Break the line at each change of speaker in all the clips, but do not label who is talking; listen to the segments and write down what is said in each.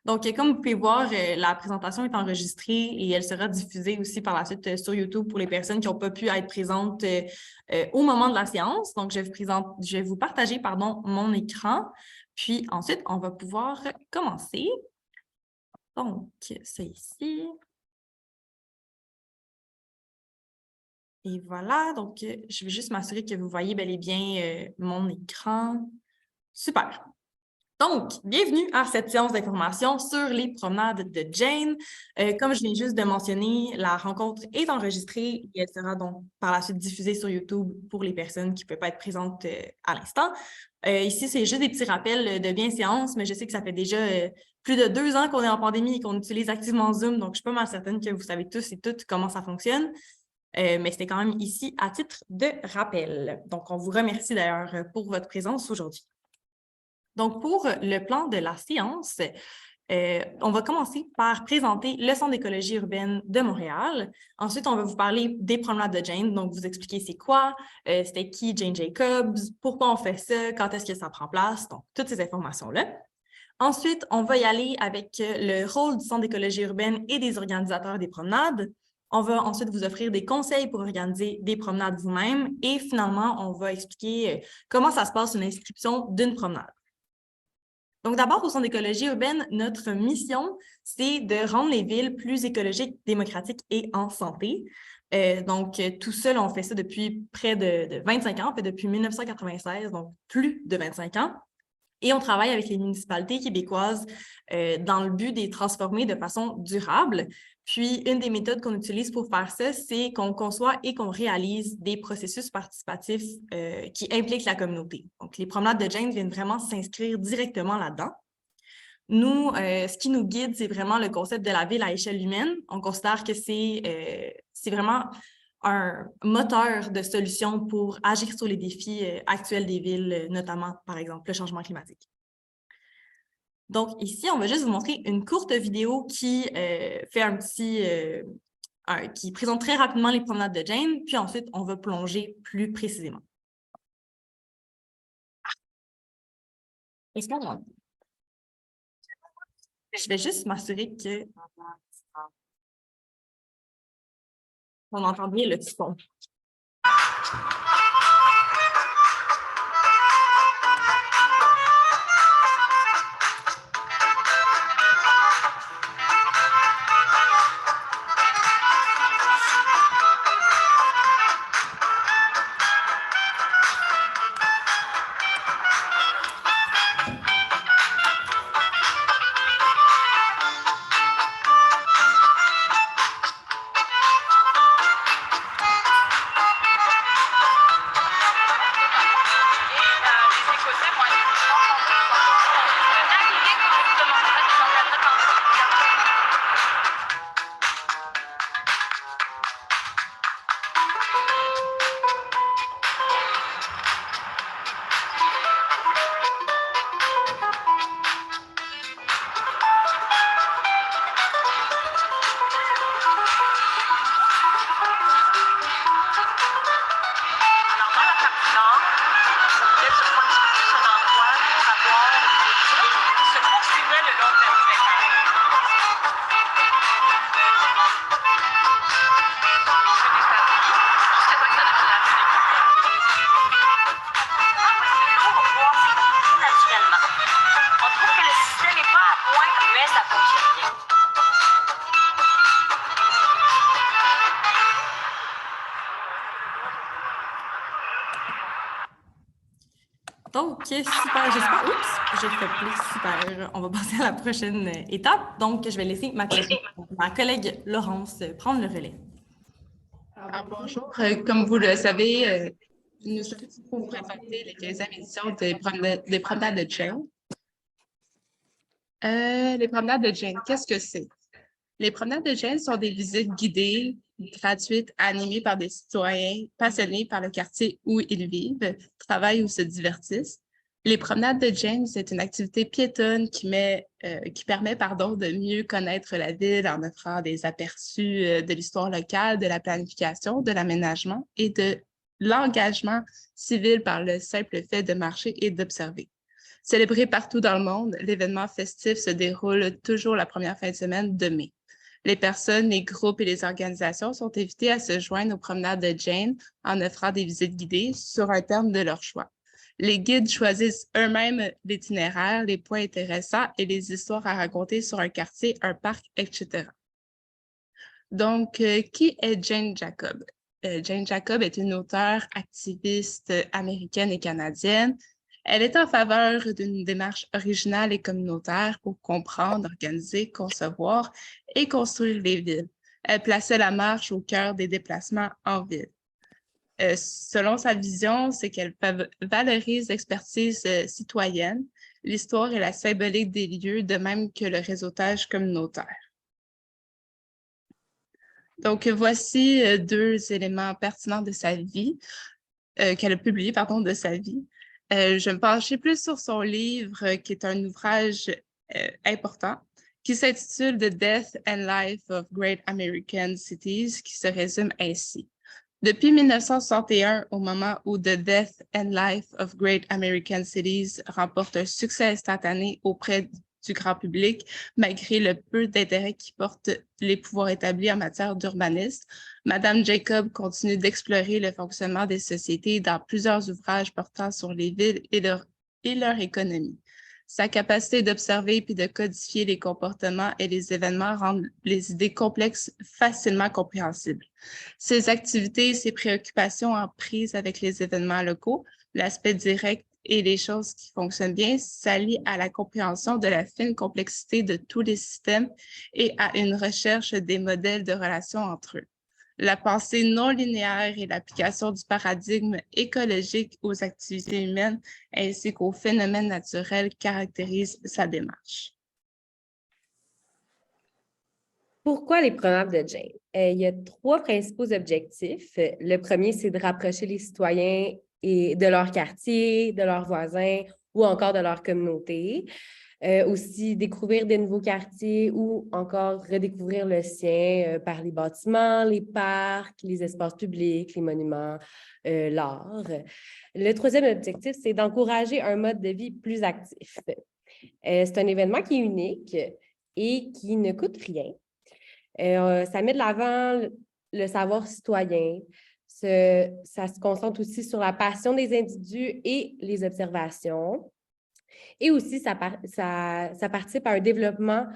Donc, comme vous pouvez voir, la présentation est enregistrée et elle sera diffusée aussi par la suite sur YouTube pour les personnes qui n'ont pas pu être présentes au moment de la séance. Donc, je vais vous partager, mon écran. Puis ensuite, on va pouvoir commencer. Donc, c'est ici. Et voilà, donc je vais juste m'assurer que vous voyez bel et bien mon écran. Super. Donc, bienvenue à cette séance d'information sur les promenades de Jane. Comme je viens juste de mentionner, la rencontre est enregistrée et elle sera donc par la suite diffusée sur YouTube pour les personnes qui ne peuvent pas être présentes à l'instant. Ici, c'est juste des petits rappels de bienséance, mais je sais que ça fait déjà plus de 2 ans qu'on est en pandémie et qu'on utilise activement Zoom, donc je suis pas mal certaine que vous savez tous et toutes comment ça fonctionne. Mais c'était quand même ici à titre de rappel. Donc, on vous remercie d'ailleurs pour votre présence aujourd'hui. Donc, pour le plan de la séance, on va commencer par présenter le Centre d'écologie urbaine de Montréal. Ensuite, on va vous parler des promenades de Jane, donc vous expliquer c'est quoi, c'était qui Jane Jacobs, pourquoi on fait ça, quand est-ce que ça prend place, donc toutes ces informations-là. Ensuite, on va y aller avec le rôle du Centre d'écologie urbaine et des organisateurs des promenades. On va ensuite vous offrir des conseils pour organiser des promenades vous-même et finalement, on va expliquer comment ça se passe une inscription d'une promenade. Donc, d'abord, au Centre d'écologie urbaine, notre mission, c'est de rendre les villes plus écologiques, démocratiques et en santé. Donc, tout seul, on fait ça depuis près de 25 ans, depuis 1996, donc plus de 25 ans. Et on travaille avec les municipalités québécoises dans le but de les transformer de façon durable. Puis, une des méthodes qu'on utilise pour faire ça, c'est qu'on conçoit et qu'on réalise des processus participatifs qui impliquent la communauté. Donc, les promenades de Jane viennent vraiment s'inscrire directement là-dedans. Nous, ce qui nous guide, c'est vraiment le concept de la ville à échelle humaine. On considère que c'est vraiment un moteur de solutions pour agir sur les défis actuels des villes, notamment, par exemple, le changement climatique. Donc, ici, on va juste vous montrer une courte vidéo qui qui présente très rapidement les promenades de Jane, puis ensuite, on va plonger plus précisément. Excuse-moi. Je vais juste m'assurer que on entend bien le son. Donc, super, j'espère. Oups, j'ai fait plus, super. On va passer à la prochaine étape. Donc, je vais laisser ma collègue Laurence prendre le relais.
Alors, bonjour. Comme vous le savez, nous sommes ici pour vous présenter les 15e éditions des promenades de Jane. Les promenades de Jane, qu'est-ce que c'est? Les promenades de Jane sont des visites guidées, gratuites, animées par des citoyens passionnés par le quartier où ils vivent, travaillent ou se divertissent. Les promenades de Jane, c'est une activité piétonne qui permet de mieux connaître la ville en offrant des aperçus de l'histoire locale, de la planification, de l'aménagement et de l'engagement civil par le simple fait de marcher et d'observer. Célébré partout dans le monde, l'événement festif se déroule toujours la première fin de semaine de mai. Les personnes, les groupes et les organisations sont invités à se joindre aux promenades de Jane en offrant des visites guidées sur un terme de leur choix. Les guides choisissent eux-mêmes l'itinéraire, les points intéressants et les histoires à raconter sur un quartier, un parc, etc. Donc, qui est Jane Jacob? Jane Jacob est une auteure activiste américaine et canadienne. Elle est en faveur d'une démarche originale et communautaire pour comprendre, organiser, concevoir et construire les villes. Elle plaçait la marche au cœur des déplacements en ville. Selon sa vision, c'est qu'elle valorise l'expertise citoyenne, l'histoire et la symbolique des lieux, de même que le réseautage communautaire. Donc, voici deux éléments pertinents de sa vie, qu'elle a publié, pardon, de sa vie. Je vais me pencher plus sur son livre, qui est un ouvrage important, qui s'intitule The Death and Life of Great American Cities, qui se résume ainsi. Depuis 1961, au moment où The Death and Life of Great American Cities remporte un succès instantané auprès du grand public, malgré le peu d'intérêt qui portent les pouvoirs établis en matière d'urbanisme, Madame Jacob continue d'explorer le fonctionnement des sociétés dans plusieurs ouvrages portant sur les villes et leur économie. Sa capacité d'observer puis de codifier les comportements et les événements rendent les idées complexes facilement compréhensibles. Ses activités et ses préoccupations en prise avec les événements locaux, l'aspect direct et les choses qui fonctionnent bien s'allient à la compréhension de la fine complexité de tous les systèmes et à une recherche des modèles de relations entre eux. La pensée non linéaire et l'application du paradigme écologique aux activités humaines ainsi qu'aux phénomènes naturels caractérisent sa démarche.
Pourquoi les promenades de Jane? Il y a trois principaux objectifs. Le premier, c'est de rapprocher les citoyens et de leur quartier, de leurs voisins ou encore de leur communauté. Aussi découvrir des nouveaux quartiers ou encore redécouvrir le sien par les bâtiments, les parcs, les espaces publics, les monuments, l'art. Le troisième objectif, c'est d'encourager un mode de vie plus actif. C'est un événement qui est unique et qui ne coûte rien. Ça met de l'avant le savoir citoyen. Ça se concentre aussi sur la passion des individus et les observations. Et aussi, ça participe à un développement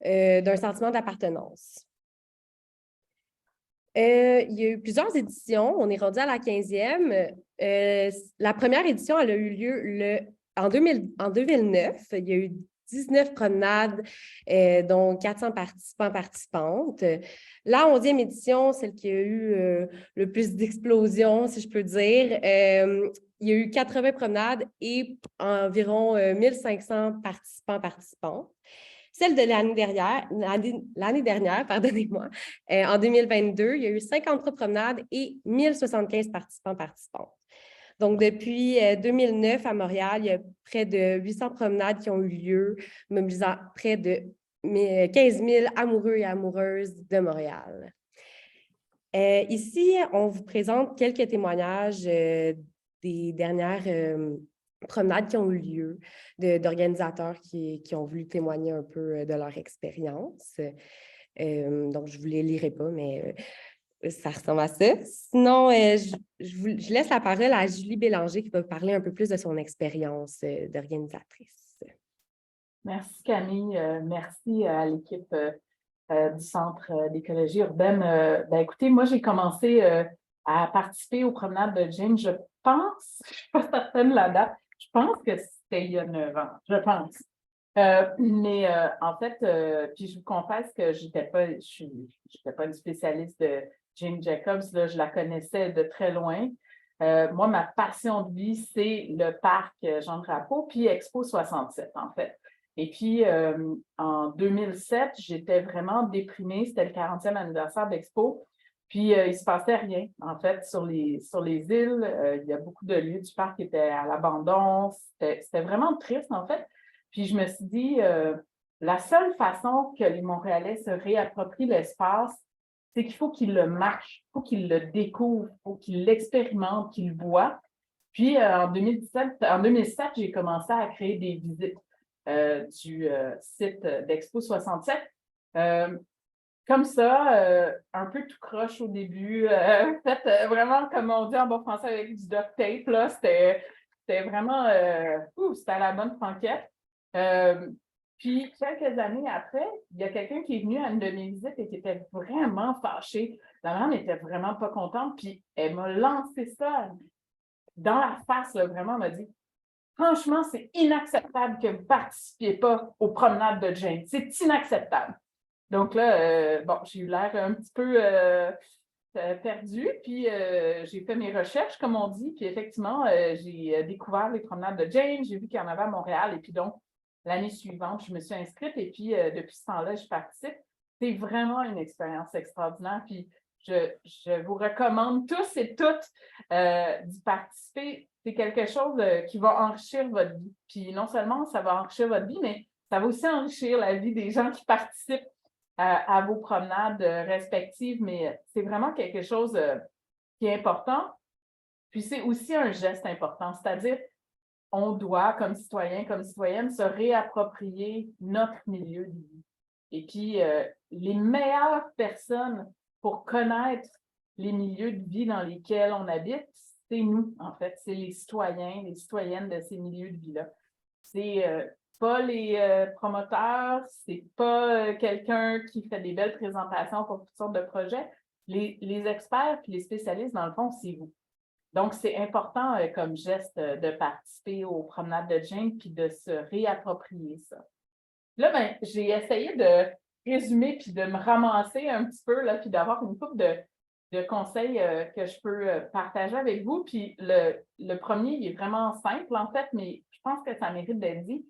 d'un sentiment d'appartenance. Il y a eu plusieurs éditions. On est rendu à la 15e. La première édition, elle a eu lieu en 2009. Il y a eu 19 promenades, dont 400 participantes. La 11e édition, celle qui a eu le plus d'explosion, si je peux dire, il y a eu 80 promenades et environ 1500 participantes. Celle de l'année dernière, pardonnez-moi, en 2022, il y a eu 53 promenades et 1075 participantes. Donc, depuis 2009 à Montréal, il y a près de 800 promenades qui ont eu lieu, mobilisant près de 15 000 amoureux et amoureuses de Montréal. Ici, on vous présente quelques témoignages des dernières promenades qui ont eu lieu, d'organisateurs qui ont voulu témoigner un peu de leur expérience. Donc, je ne vous les lirai pas, mais ça ressemble à ça. Sinon, je laisse la parole à Julie Bélanger qui va parler un peu plus de son expérience d'organisatrice.
Merci Camille, merci à l'équipe du Centre d'écologie urbaine. Écoutez, moi j'ai commencé à participer aux promenades de Jane, je pense, je ne suis pas certaine de la date, je pense que c'était il y a 9 ans, je pense. Mais en fait, puis je vous confesse que je n'étais pas une spécialiste de Jane Jacobs, là, je la connaissais de très loin. Moi, ma passion de vie, c'est le parc Jean-Drapeau, puis Expo 67, en fait. Et puis, en 2007, j'étais vraiment déprimée. C'était le 40e anniversaire d'Expo. Puis, il ne se passait rien, en fait, sur les îles. Il y a beaucoup de lieux du parc qui étaient à l'abandon. C'était vraiment triste, en fait. Puis, je me suis dit, la seule façon que les Montréalais se réapproprient l'espace, c'est qu'il faut qu'ils le marchent, il faut qu'ils le découvrent, il faut qu'ils l'expérimentent, qu'ils le voient. Puis en 2007, j'ai commencé à créer des visites du site d'Expo 67. Comme ça, un peu tout croche au début. Fait vraiment, comme on dit en bon français, avec du duct tape, là, c'était vraiment, c'était à la bonne franquette. Puis, quelques années après, il y a quelqu'un qui est venu à une de mes visites et qui était vraiment fâché. La maman n'était vraiment pas contente, puis elle m'a lancé ça dans la face, là, vraiment, elle m'a dit « Franchement, c'est inacceptable que vous ne participiez pas aux promenades de Jane. C'est inacceptable. » Donc là, bon, j'ai eu l'air un petit peu perdue, puis j'ai fait mes recherches, comme on dit, puis effectivement, j'ai découvert les promenades de Jane, j'ai vu qu'il y en avait à Montréal, et puis donc, l'année suivante, je me suis inscrite, et puis depuis ce temps-là, je participe. C'est vraiment une expérience extraordinaire, puis je vous recommande tous et toutes d'y participer. C'est quelque chose qui va enrichir votre vie. Puis non seulement ça va enrichir votre vie, mais ça va aussi enrichir la vie des gens qui participent à vos promenades respectives, mais c'est vraiment quelque chose qui est important. Puis c'est aussi un geste important, c'est-à-dire on doit, comme citoyen, comme citoyenne, se réapproprier notre milieu de vie. Et puis, les meilleures personnes pour connaître les milieux de vie dans lesquels on habite, c'est nous, en fait. C'est les citoyens, les citoyennes de ces milieux de vie-là. C'est pas les promoteurs, c'est pas quelqu'un qui fait des belles présentations pour toutes sortes de projets. Les experts puis les spécialistes, dans le fond, c'est vous. Donc, c'est important comme geste de participer aux promenades de Jane puis de se réapproprier ça. Là, ben, j'ai essayé de résumer puis de me ramasser un petit peu, là, puis d'avoir une couple de conseils que je peux partager avec vous. Puis le premier, il est vraiment simple, en fait, mais je pense que ça mérite d'être dit.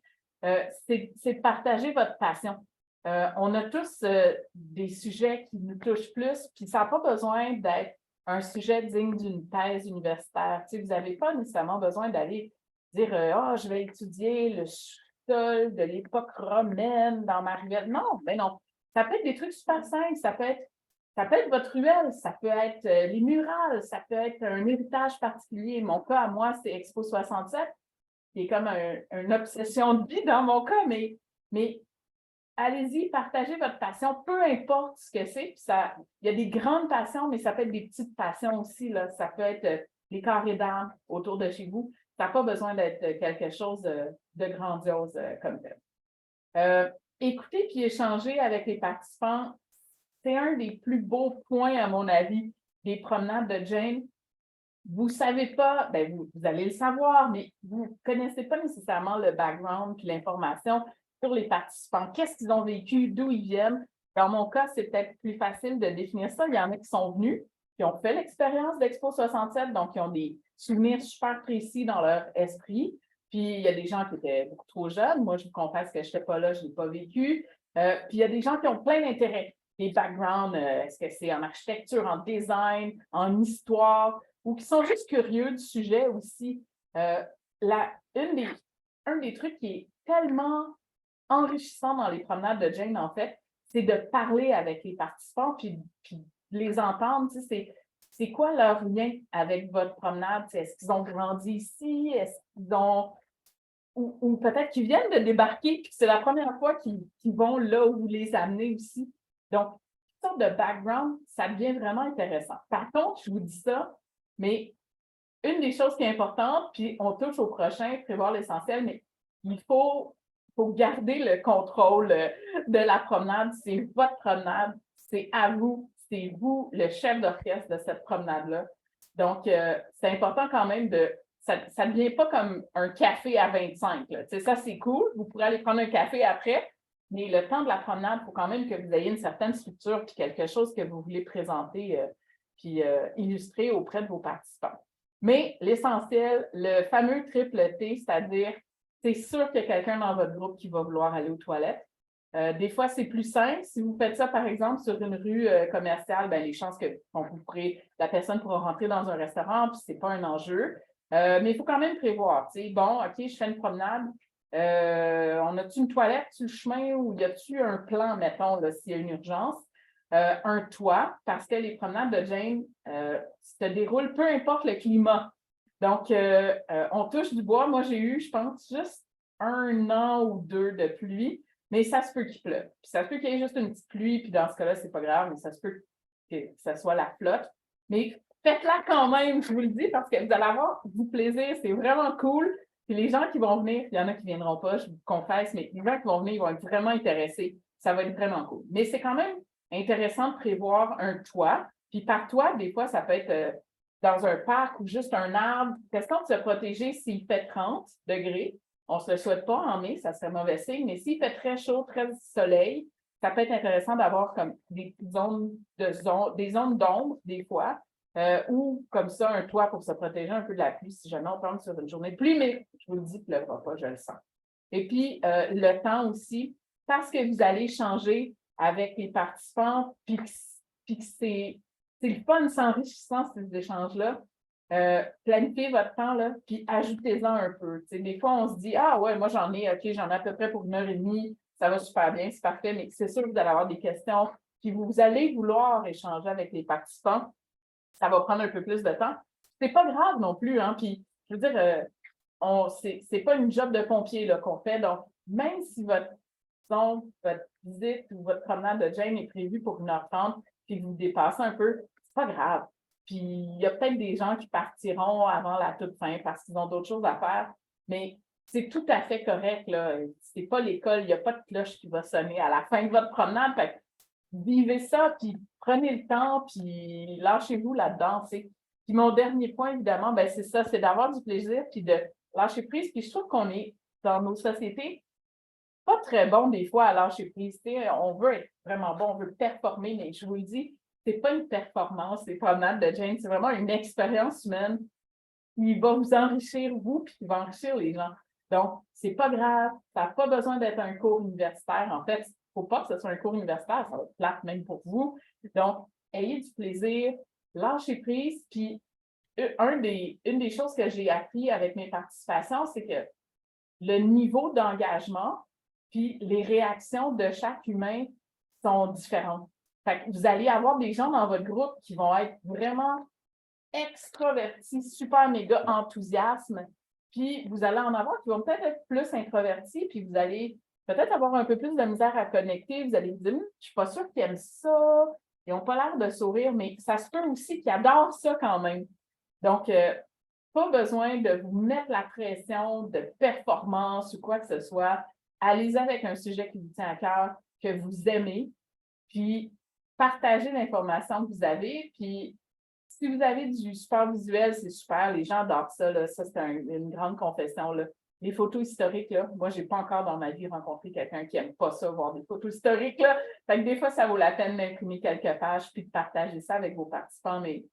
C'est de partager votre passion. On a tous des sujets qui nous touchent plus, puis ça n'a pas besoin d'être un sujet digne d'une thèse universitaire. Tu sais, vous n'avez pas nécessairement besoin d'aller dire « je vais étudier le sol de l'époque romaine dans ma ruelle. » Non, ben non. Ça peut être des trucs super simples. Ça peut être votre ruelle, ça peut être les murales, ça peut être un héritage particulier. Mon cas, à moi, c'est Expo 67, qui est comme une obsession de vie dans mon cas, mais allez-y, partagez votre passion, peu importe ce que c'est. Il y a des grandes passions, mais ça peut être des petites passions aussi. Là. Ça peut être les carrés d'arbres autour de chez vous. Ça n'a pas besoin d'être quelque chose de grandiose comme tel. Écouter puis échanger avec les participants, c'est un des plus beaux points, à mon avis, des promenades de Jane. Vous ne savez pas, ben vous allez le savoir, mais vous ne connaissez pas nécessairement le background puis l'information sur les participants. Qu'est-ce qu'ils ont vécu, d'où ils viennent. Dans mon cas, c'est peut-être plus facile de définir ça. Il y en a qui sont venus, qui ont fait l'expérience d'Expo 67, donc qui ont des souvenirs super précis dans leur esprit. Puis, il y a des gens qui étaient beaucoup trop jeunes. Moi, je vous confesse que je n'étais pas là, je ne l'ai pas vécu. Puis, il y a des gens qui ont plein d'intérêts. Des backgrounds, est-ce que c'est en architecture, en design, en histoire, ou qui sont juste curieux du sujet aussi. Un des trucs qui est tellement enrichissant dans les promenades de Jane, en fait, c'est de parler avec les participants puis les entendre. Tu sais, c'est quoi leur lien avec votre promenade? Est-ce qu'ils ont grandi ici? Est-ce qu'ils ont... Ou peut-être qu'ils viennent de débarquer puis c'est la première fois qu'ils vont là où vous les amenez aussi. Donc, toute sorte de background, ça devient vraiment intéressant. Par contre, je vous dis ça, mais une des choses qui est importante, puis on touche au prochain, prévoir l'essentiel, mais il faut garder le contrôle de la promenade. C'est votre promenade, c'est à vous, c'est vous le chef d'orchestre de cette promenade-là. Donc, c'est important quand même ça ne devient pas comme un café à 25. Là. Ça, c'est cool. Vous pourrez aller prendre un café après, mais le temps de la promenade, il faut quand même que vous ayez une certaine structure puis quelque chose que vous voulez présenter puis illustrer auprès de vos participants. Mais l'essentiel, le fameux triple T, c'est-à-dire, c'est sûr qu'il y a quelqu'un dans votre groupe qui va vouloir aller aux toilettes. Des fois, c'est plus simple. Si vous faites ça, par exemple, sur une rue commerciale, ben, les chances que la personne pourra rentrer dans un restaurant, puis ce n'est pas un enjeu. Mais il faut quand même prévoir. Bon, OK, je fais une promenade. On a-tu une toilette sur le chemin ou y a-tu un plan, mettons, s'il y a une urgence? Un toit, parce que les promenades de Jane se déroulent peu importe le climat. Donc, on touche du bois. Moi, j'ai eu, je pense, juste 1 an ou 2 de pluie, mais ça se peut qu'il pleuve. Puis ça se peut qu'il y ait juste une petite pluie, puis dans ce cas-là, c'est pas grave, mais ça se peut que ça soit la flotte. Mais faites-la quand même, je vous le dis, parce que vous allez avoir du plaisir, c'est vraiment cool. Puis les gens qui vont venir, il y en a qui ne viendront pas, je vous confesse, mais les gens qui vont venir, ils vont être vraiment intéressés. Ça va être vraiment cool. Mais c'est quand même intéressant de prévoir un toit. Puis par toit, des fois, ça peut être dans un parc ou juste un arbre. Question de se protéger s'il fait 30 degrés. On ne se le souhaite pas en mai, ça serait mauvais signe, mais s'il fait très chaud, très soleil, ça peut être intéressant d'avoir comme des zones d'ombre, des fois, ou comme ça, un toit pour se protéger un peu de la pluie si jamais on tombe sur une journée de pluie, mais je vous le dis, il ne pleuvra pas, je le sens. Et puis, le temps aussi, parce que vous allez changer avec les participants, puis que c'est le fun, c'est enrichissant ces échanges-là. Planifiez votre temps, là, puis ajoutez-en un peu. T'sais, des fois, on se dit, ah ouais, moi j'en ai à peu près pour 1h30, ça va super bien, c'est parfait, mais c'est sûr que vous allez avoir des questions, puis vous allez vouloir échanger avec les participants. Ça va prendre un peu plus de temps. C'est pas grave non plus, hein, puis je veux dire, c'est pas une job de pompier là, qu'on fait, donc même si votre visite ou votre promenade de Jane est prévue pour 1h30, puis que vous dépassez un peu, c'est pas grave. Puis, il y a peut-être des gens qui partiront avant la toute fin parce qu'ils ont d'autres choses à faire, mais c'est tout à fait correct, là. C'est pas l'école, il n'y a pas de cloche qui va sonner à la fin de votre promenade. Fait que vivez ça, puis prenez le temps, puis lâchez-vous là-dedans, tu sais. Puis mon dernier point, évidemment, ben c'est ça, c'est d'avoir du plaisir, puis de lâcher prise. Puis je trouve qu'on est, dans nos sociétés, pas très bon des fois à lâcher prise. Tu sais, on veut être vraiment bon, on veut performer, mais je vous le dis, c'est pas une performance, les promenades de Jane, c'est vraiment une expérience humaine qui va vous enrichir, vous, puis qui va enrichir les gens. Donc, c'est pas grave, ça n'a pas besoin d'être un cours universitaire. En fait, il ne faut pas que ce soit un cours universitaire, ça va être plate même pour vous. Donc, ayez du plaisir, lâchez prise, puis une des choses que j'ai appris avec mes participations, c'est que le niveau d'engagement puis les réactions de chaque humain sont différentes. Fait que vous allez avoir des gens dans votre groupe qui vont être vraiment extravertis, super méga enthousiasme, puis vous allez en avoir qui vont peut-être être plus introvertis, puis vous allez peut-être avoir un peu plus de misère à connecter. Vous allez vous dire, je ne suis pas sûre qu'ils aiment ça, ils n'ont pas l'air de sourire, mais ça se peut aussi qu'ils adorent ça quand même. Donc, pas besoin de vous mettre la pression de performance ou quoi que ce soit. Allez-y avec un sujet qui vous tient à cœur, que vous aimez, puis partagez l'information que vous avez. Puis, si vous avez du support visuel, c'est super. Les gens adorent ça. Là. Ça, c'est une grande confession. Là. Les photos historiques, là, moi, je n'ai pas encore dans ma vie rencontré quelqu'un qui n'aime pas ça, voir des photos historiques. Là. Fait que des fois, ça vaut la peine d'imprimer quelques pages puis de partager ça avec vos participants. Mais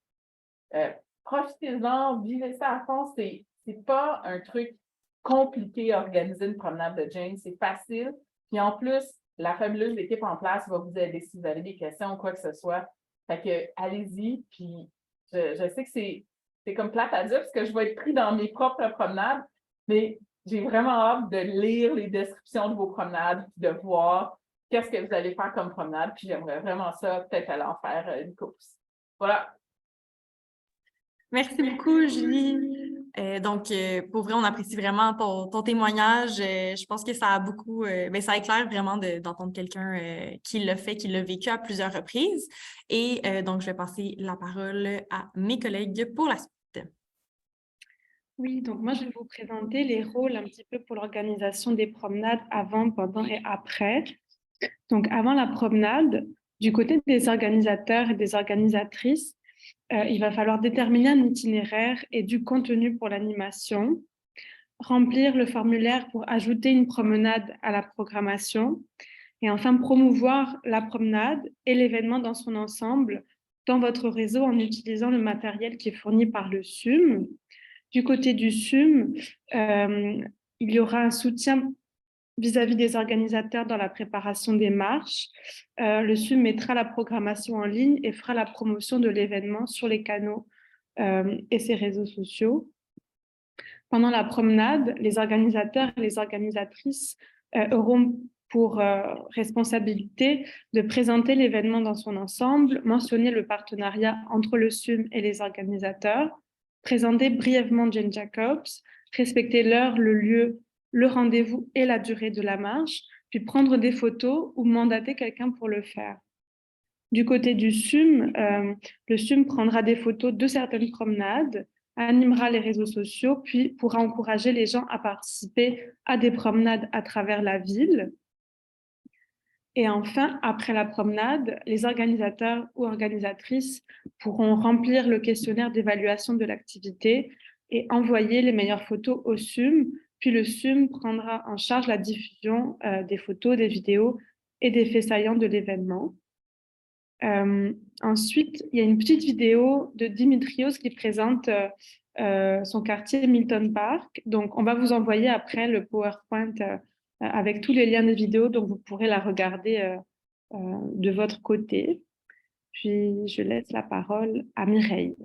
profitez-en, vivez ça à fond. C'est pas un truc compliqué à organiser une promenade de Jane. C'est facile. Puis en plus, la fabuleuse équipe en place va vous aider si vous avez des questions ou quoi que ce soit. Fait que allez-y. Puis je sais que c'est comme plate à dire parce que je vais être pris dans mes propres promenades, mais j'ai vraiment hâte de lire les descriptions de vos promenades et de voir qu'est-ce que vous allez faire comme promenade. Puis j'aimerais vraiment ça, peut-être aller en faire une course. Voilà.
Merci beaucoup, Julie. Donc, pour vrai, on apprécie vraiment ton témoignage. Je pense que ça a beaucoup, ça éclaire vraiment d'entendre quelqu'un qui l'a fait, qui l'a vécu à plusieurs reprises. Et donc, je vais passer la parole à mes collègues pour la suite.
Oui, donc moi, je vais vous présenter les rôles un petit peu pour l'organisation des promenades avant, pendant et après. Donc, avant la promenade, du côté des organisateurs et des organisatrices, il va falloir déterminer un itinéraire et du contenu pour l'animation, remplir le formulaire pour ajouter une promenade à la programmation et enfin promouvoir la promenade et l'événement dans son ensemble dans votre réseau en utilisant le matériel qui est fourni par le SUM. Du côté du SUM, il y aura un soutien vis-à-vis des organisateurs dans la préparation des marches. Le SUM mettra la programmation en ligne et fera la promotion de l'événement sur les canaux et ses réseaux sociaux. Pendant la promenade, les organisateurs et les organisatrices auront pour responsabilité de présenter l'événement dans son ensemble, mentionner le partenariat entre le SUM et les organisateurs, présenter brièvement Jane Jacobs, respecter l'heure, le lieu, le rendez-vous et la durée de la marche, puis prendre des photos ou mandater quelqu'un pour le faire. Du côté du SUM, le SUM prendra des photos de certaines promenades, animera les réseaux sociaux, puis pourra encourager les gens à participer à des promenades à travers la ville. Et enfin, après la promenade, les organisateurs ou organisatrices pourront remplir le questionnaire d'évaluation de l'activité et envoyer les meilleures photos au SUM, puis le SUM prendra en charge la diffusion des photos, des vidéos et des faits saillants de l'événement. Ensuite, il y a une petite vidéo de Dimitrios qui présente son quartier Milton Park. Donc, on va vous envoyer après le PowerPoint avec tous les liens des vidéos, donc vous pourrez la regarder de votre côté. Puis, je laisse la parole à Mireille.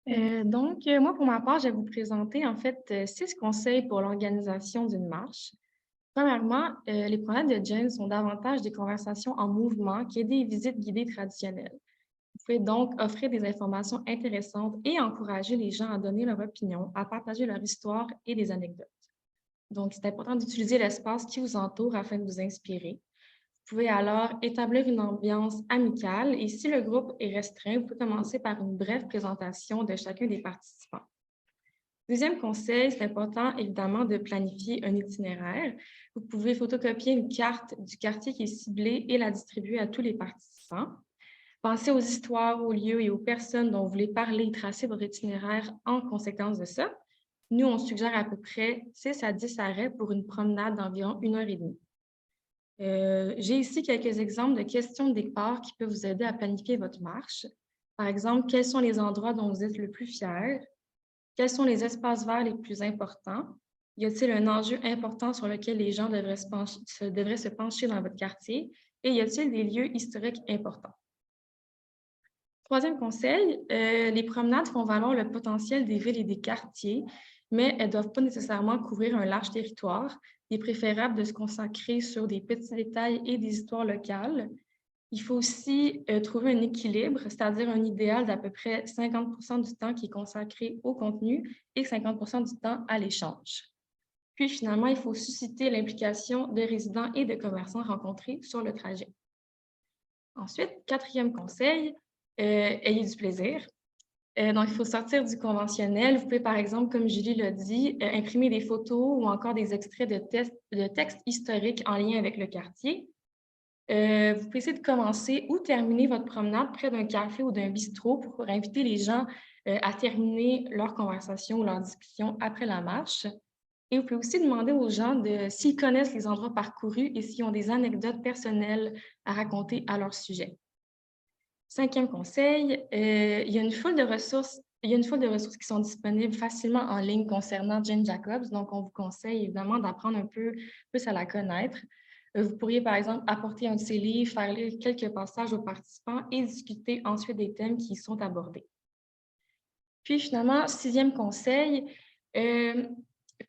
Moi, pour ma part, je vais vous présenter en fait 6 conseils pour l'organisation d'une marche. Premièrement, les promenades de Jane sont davantage des conversations en mouvement que des visites guidées traditionnelles. Vous pouvez donc offrir des informations intéressantes et encourager les gens à donner leur opinion, à partager leur histoire et des anecdotes. Donc, c'est important d'utiliser l'espace qui vous entoure afin de vous inspirer. Vous pouvez alors établir une ambiance amicale et si le groupe est restreint, vous pouvez commencer par une brève présentation de chacun des participants. Deuxième conseil, c'est important évidemment de planifier un itinéraire. Vous pouvez photocopier une carte du quartier qui est ciblée et la distribuer à tous les participants. Pensez aux histoires, aux lieux et aux personnes dont vous voulez parler et tracer votre itinéraire en conséquence de ça. Nous, on suggère à peu près 6 à 10 arrêts pour une promenade d'environ 1h30. J'ai ici quelques exemples de questions de départ qui peuvent vous aider à planifier votre marche. Par exemple, quels sont les endroits dont vous êtes le plus fier? Quels sont les espaces verts les plus importants? Y a-t-il un enjeu important sur lequel les gens devraient se pencher dans votre quartier? Et y a-t-il des lieux historiques importants? Troisième conseil, les promenades font valoir le potentiel des villes et des quartiers, mais elles ne doivent pas nécessairement couvrir un large territoire. Il est préférable de se consacrer sur des petits détails et des histoires locales. Il faut aussi trouver un équilibre, c'est-à-dire un idéal d'à peu près 50% du temps qui est consacré au contenu et 50% du temps à l'échange. Puis finalement, il faut susciter l'implication de résidents et de commerçants rencontrés sur le trajet. Ensuite, quatrième conseil, ayez du plaisir. Donc, il faut sortir du conventionnel. Vous pouvez, par exemple, comme Julie l'a dit, imprimer des photos ou encore des extraits de textes historiques en lien avec le quartier. Vous pouvez essayer de commencer ou terminer votre promenade près d'un café ou d'un bistrot pour inviter les gens à terminer leur conversation ou leur discussion après la marche. Et vous pouvez aussi demander aux gens s'ils connaissent les endroits parcourus et s'ils ont des anecdotes personnelles à raconter à leur sujet. Cinquième conseil, il y a une foule de ressources qui sont disponibles facilement en ligne concernant Jane Jacobs. Donc, on vous conseille évidemment d'apprendre un peu plus à la connaître. Vous pourriez, par exemple, apporter un de ces livres, faire lire quelques passages aux participants et discuter ensuite des thèmes qui y sont abordés. Puis, finalement, sixième conseil,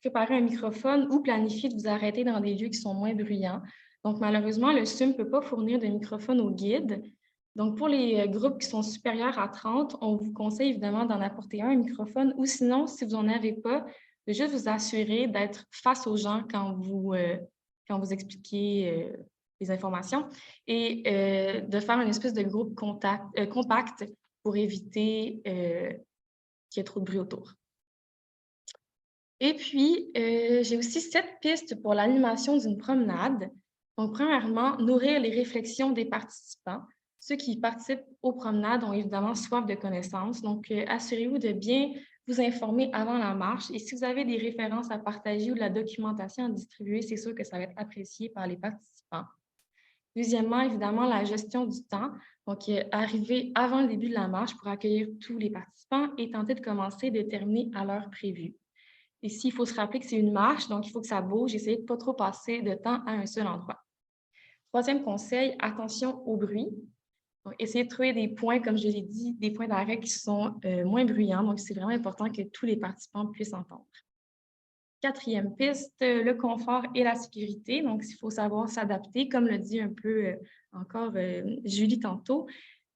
préparer un microphone ou planifier de vous arrêter dans des lieux qui sont moins bruyants. Donc, malheureusement, le SUM ne peut pas fournir de microphone aux guides. Donc, pour les groupes qui sont supérieurs à 30, on vous conseille évidemment d'en apporter un microphone ou sinon, si vous n'en avez pas, de juste vous assurer d'être face aux gens quand vous expliquez les informations et de faire une espèce de groupe compact pour éviter qu'il y ait trop de bruit autour. Et puis, j'ai aussi 7 pistes pour l'animation d'une promenade. Donc, premièrement, nourrir les réflexions des participants. Ceux qui participent aux promenades ont évidemment soif de connaissances. Donc, assurez-vous de bien vous informer avant la marche. Et si vous avez des références à partager ou de la documentation à distribuer, c'est sûr que ça va être apprécié par les participants. Deuxièmement, évidemment, la gestion du temps. Donc, arriver avant le début de la marche pour accueillir tous les participants et tenter de commencer et de terminer à l'heure prévue. Ici, il faut se rappeler que c'est une marche, donc il faut que ça bouge. Essayez de ne pas trop passer de temps à un seul endroit. Troisième conseil, attention au bruit. Donc, essayez de trouver des points, comme je l'ai dit, des points d'arrêt qui sont moins bruyants. Donc, c'est vraiment important que tous les participants puissent entendre. Quatrième piste, le confort et la sécurité. Donc, il faut savoir s'adapter, comme le dit un peu encore Julie tantôt.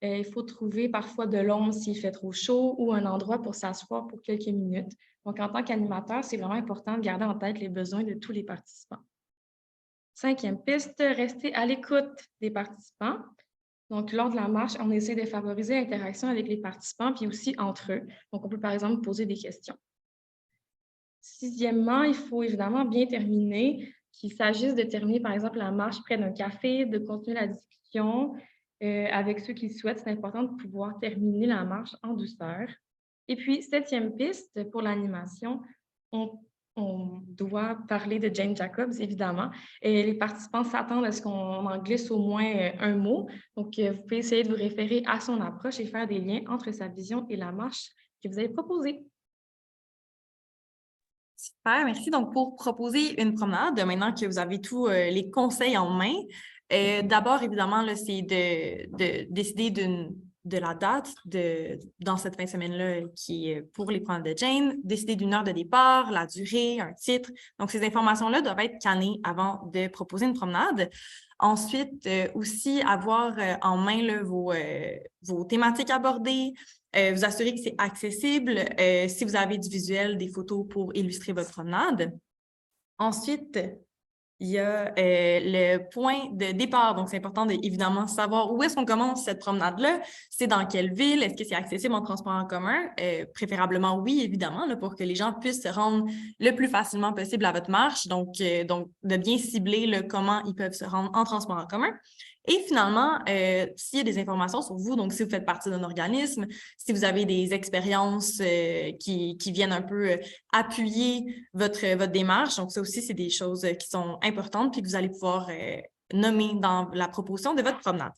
Il faut trouver parfois de l'ombre s'il fait trop chaud ou un endroit pour s'asseoir pour quelques minutes. Donc, en tant qu'animateur, c'est vraiment important de garder en tête les besoins de tous les participants. 5e piste, rester à l'écoute des participants. Donc, lors de la marche, on essaie de favoriser l'interaction avec les participants, puis aussi entre eux. Donc, on peut par exemple poser des questions. 6e, il faut évidemment bien terminer, qu'il s'agisse de terminer par exemple la marche près d'un café, de continuer la discussion avec ceux qui le souhaitent. C'est important de pouvoir terminer la marche en douceur. Et puis, 7e piste, pour l'animation, on doit parler de Jane Jacobs, évidemment. Et les participants s'attendent à ce qu'on en glisse au moins un mot. Donc, vous pouvez essayer de vous référer à son approche et faire des liens entre sa vision et la marche que vous avez proposée.
Super, merci. Donc, pour proposer une promenade, maintenant que vous avez tous les conseils en main, d'abord, évidemment, là, c'est de décider de la date dans cette fin de semaine-là qui est pour les promenades de Jane, décider d'une heure de départ, la durée, un titre. Donc, ces informations-là doivent être cannées avant de proposer une promenade. Ensuite, aussi avoir en main là, vos thématiques abordées, vous assurer que c'est accessible, si vous avez du visuel, des photos pour illustrer votre promenade. Ensuite, il y a le point de départ. Donc, c'est important d'évidemment savoir où est-ce qu'on commence cette promenade-là. C'est dans quelle ville? Est-ce que c'est accessible en transport en commun? Préférablement, oui, évidemment, là, pour que les gens puissent se rendre le plus facilement possible à votre marche. Donc de bien cibler là, comment ils peuvent se rendre en transport en commun. Et finalement, s'il y a des informations sur vous, donc si vous faites partie d'un organisme, si vous avez des expériences qui viennent un peu appuyer votre démarche, donc ça aussi, c'est des choses qui sont importantes puis que vous allez pouvoir nommer dans la proposition de votre promenade.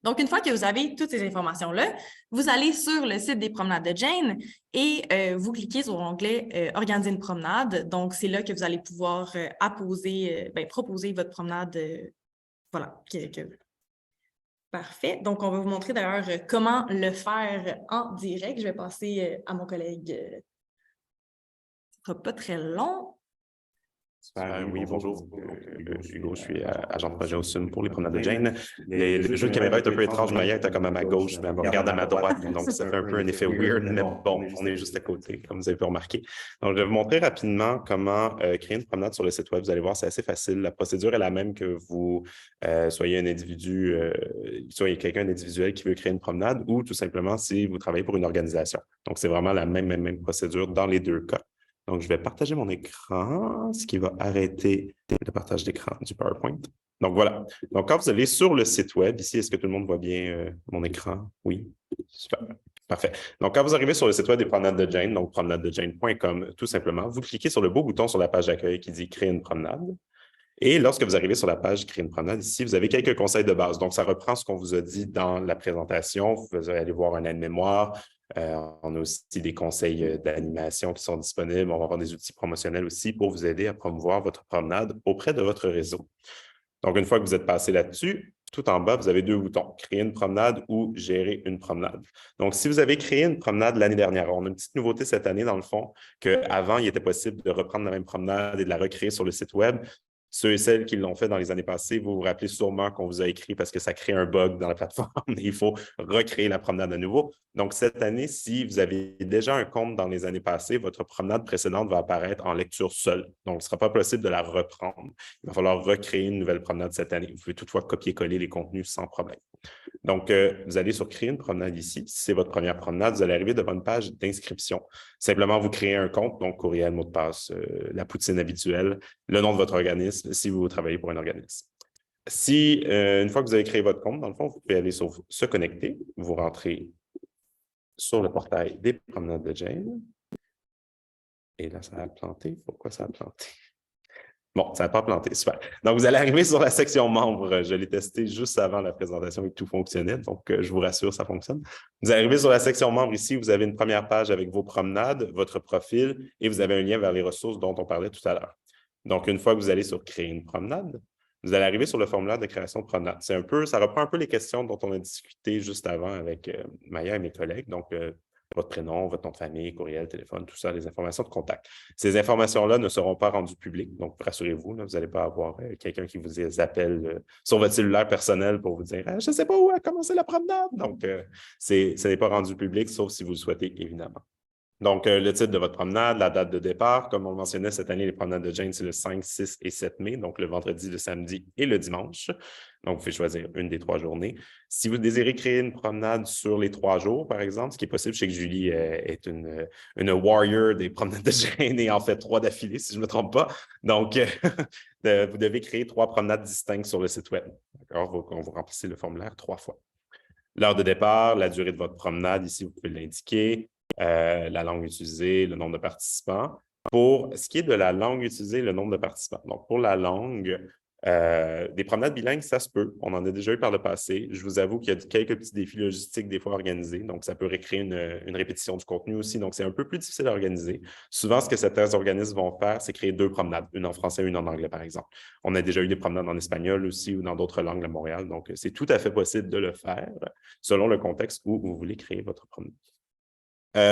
Donc, une fois que vous avez toutes ces informations-là, vous allez sur le site des promenades de Jane et vous cliquez sur l'onglet « Organiser une promenade ». Donc, c'est là que vous allez pouvoir proposer votre promenade. Voilà. Parfait. Donc, on va vous montrer d'ailleurs comment le faire en direct. Je vais passer à mon collègue. Ce ne sera pas très long.
Oui, bonjour. Hugo, je suis agent de projet au SUM pour les promenades de Jane. Le jeu de caméra est un peu étrange. Maya était comme à ma gauche, mais elle me regarde à ma droite. Donc, ça fait un peu un effet weird, mais bon, on est juste à côté, comme vous avez pu remarquer. Donc, je vais vous montrer rapidement comment créer une promenade sur le site web. Vous allez voir, c'est assez facile. La procédure est la même que vous soyez un individu, soyez quelqu'un d'individuel qui veut créer une promenade ou tout simplement si vous travaillez pour une organisation. Donc, c'est vraiment la même procédure dans les deux cas. Donc, je vais partager mon écran, ce qui va arrêter le partage d'écran du PowerPoint. Donc, voilà. Donc, quand vous allez sur le site web, ici, est-ce que tout le monde voit bien mon écran? Oui. Super. Parfait. Donc, quand vous arrivez sur le site web des promenades de Jane, donc promenadesdejane.com, tout simplement, vous cliquez sur le beau bouton sur la page d'accueil qui dit « Créer une promenade ». Et lorsque vous arrivez sur la page « Créer une promenade », ici, vous avez quelques conseils de base. Donc, ça reprend ce qu'on vous a dit dans la présentation. Vous allez aller voir un aide-mémoire. On a aussi des conseils d'animation qui sont disponibles. On va avoir des outils promotionnels aussi pour vous aider à promouvoir votre promenade auprès de votre réseau. Donc, une fois que vous êtes passé là-dessus, tout en bas, vous avez deux boutons, « Créer une promenade » ou « Gérer une promenade ». Donc, si vous avez créé une promenade l'année dernière, on a une petite nouveauté cette année, dans le fond, qu'avant, il était possible de reprendre la même promenade et de la recréer sur le site web. Ceux et celles qui l'ont fait dans les années passées, vous vous rappelez sûrement qu'on vous a écrit parce que ça crée un bug dans la plateforme et il faut recréer la promenade à nouveau. Donc, cette année, si vous avez déjà un compte dans les années passées, votre promenade précédente va apparaître en lecture seule. Donc, ce ne sera pas possible de la reprendre. Il va falloir recréer une nouvelle promenade cette année. Vous pouvez toutefois copier-coller les contenus sans problème. Donc, vous allez sur « Créer une promenade » ici. Si c'est votre première promenade, vous allez arriver devant une page d'inscription. Simplement, vous créez un compte, donc courriel, mot de passe, la poutine habituelle, le nom de votre organisme, si vous travaillez pour un organisme. Si, une fois que vous avez créé votre compte, dans le fond, vous pouvez aller sur « Se connecter ». Vous rentrez sur le portail des promenades de Jane. Et là, ça a planté. Pourquoi ça a planté? Bon, ça n'a pas planté, super. Donc, vous allez arriver sur la section membres. Je l'ai testé juste avant la présentation et tout fonctionnait. Donc, je vous rassure, ça fonctionne. Vous allez arriver sur la section membres ici. Vous avez une première page avec vos promenades, votre profil et vous avez un lien vers les ressources dont on parlait tout à l'heure. Donc, une fois que vous allez sur « Créer une promenade », vous allez arriver sur le formulaire de création de promenade. Ça reprend un peu les questions dont on a discuté juste avant avec Maya et mes collègues. Donc, votre prénom, votre nom de famille, courriel, téléphone, tout ça, les informations de contact. Ces informations-là ne seront pas rendues publiques, donc rassurez-vous, là, vous n'allez pas avoir quelqu'un qui vous appelle sur votre cellulaire personnel pour vous dire je ne sais pas où a commencé la promenade. Donc, ce n'est pas rendu public, sauf si vous le souhaitez, évidemment. Donc, le titre de votre promenade, la date de départ. Comme on le mentionnait, cette année, les promenades de Jane, c'est le 5, 6 et 7 mai, donc le vendredi, le samedi et le dimanche. Donc, vous pouvez choisir une des 3 journées. Si vous désirez créer une promenade sur les 3 jours, par exemple, ce qui est possible, je sais que Julie est une warrior des promenades de Jane et en fait 3 d'affilée, si je ne me trompe pas. Donc, vous devez créer 3 promenades distinctes sur le site web. D'accord? On vous remplissez le formulaire 3 fois. L'heure de départ, la durée de votre promenade, ici, vous pouvez l'indiquer. La langue utilisée, le nombre de participants. Pour ce qui est de la langue utilisée, le nombre de participants. Donc, pour la langue, des promenades bilingues, ça se peut. On en a déjà eu par le passé. Je vous avoue qu'il y a quelques petits défis logistiques des fois organisés. Donc, ça peut recréer une répétition du contenu aussi. Donc, c'est un peu plus difficile à organiser. Souvent, ce que certains organismes vont faire, c'est créer 2 promenades, une en français et une en anglais, par exemple. On a déjà eu des promenades en espagnol aussi ou dans d'autres langues à Montréal. Donc, c'est tout à fait possible de le faire selon le contexte où vous voulez créer votre promenade.